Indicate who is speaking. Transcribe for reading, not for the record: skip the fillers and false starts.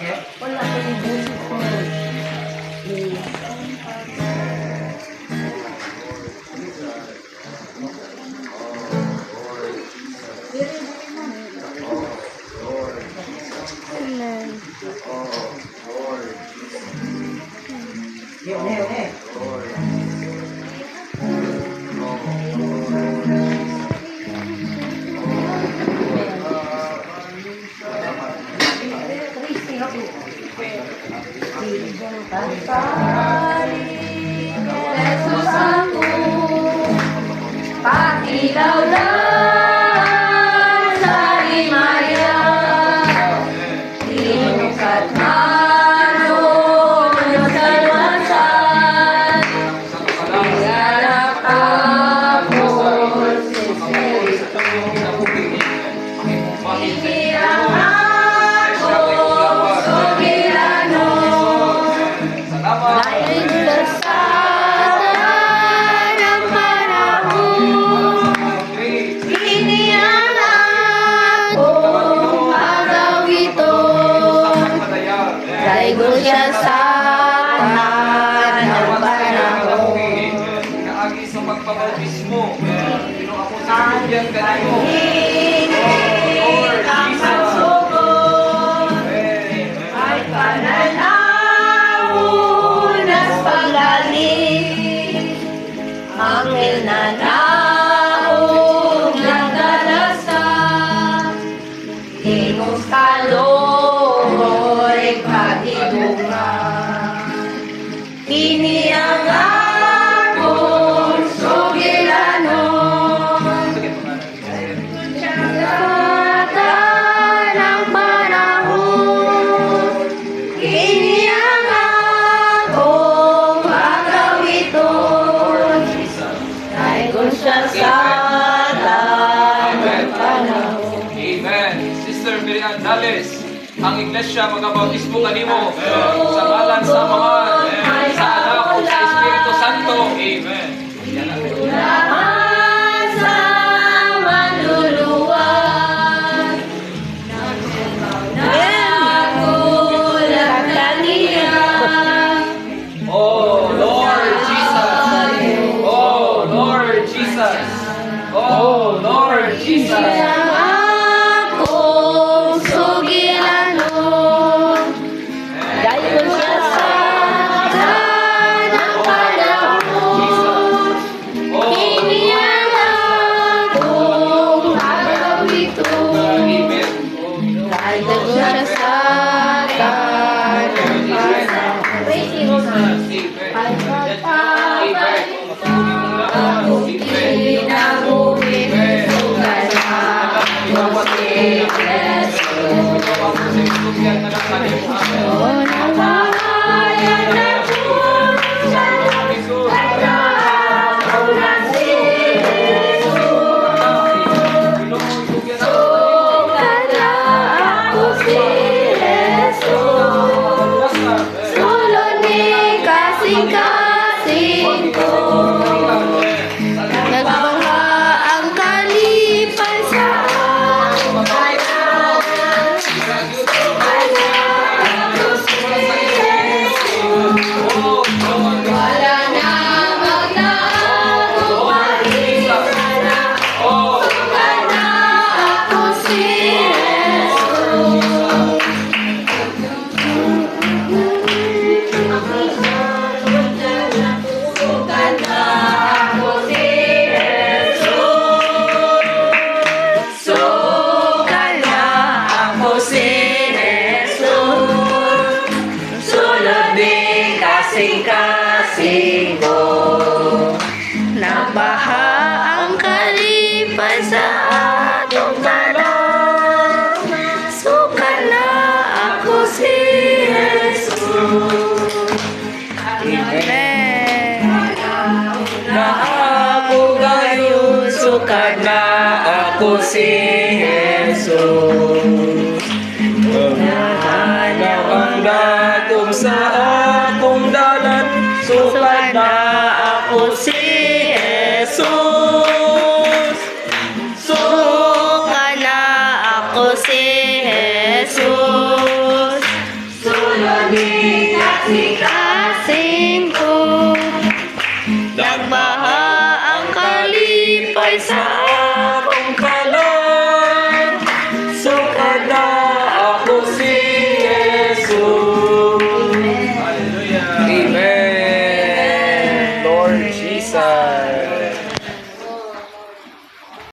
Speaker 1: Wala ko yung busit ko.
Speaker 2: Jesus aku, patilaw lang sa himaya, inukat manon ng salwasan, ialak ako sa Espiritu, ikilang ako soberano, lain bersama ng panahon, inianak ko araw ito, dahil siya sa ng panahon.
Speaker 3: Naagi sa pagpabautismo, ako sa kabigyan ka mo.
Speaker 2: Init ang pagsubok, ay pananaw nas paglalim, angel na naong nagdalasan, Ingos kaloy kadidungan, iniyang akong soberano, Siyagata ng panahon, iniyang akong agawiton, dahil kung siya sa ng panahon.
Speaker 3: Amen. Sister Miriam Dales, ang iglesia magabautismo kanimo sa ngalan sa Ama, sa Anak ug sa Espiritu Santo. Amen.
Speaker 2: Lahat sa manluluwag, nagulat kaniya.
Speaker 3: Oh Lord Jesus. Oh Lord Jesus. Oh Lord Jesus.
Speaker 2: Akong sugilano, dahil ko siya sa ng panahon, iniyan akong agawito,
Speaker 3: Amen.
Speaker 2: dahil ko siya sa ng panahon. Kasing-kasing ko, nagbaha ang kalipasan. Wala na magtago pa rin. Sukat na ako si Jesus. Sukat na ako si Jesus. Sukat na ako si Jesus. Sunod din kasing-kasing ko, nabaha ang kalipas sa atong tanan. Sukat na ako si Jesus. Amen.
Speaker 3: Na ako gayon, sukat na ako si Jesus. Mahalaw ang datom sa akong dalan, sukat na ako si Jesus.
Speaker 2: Sukat na ako si Jesus. di kasih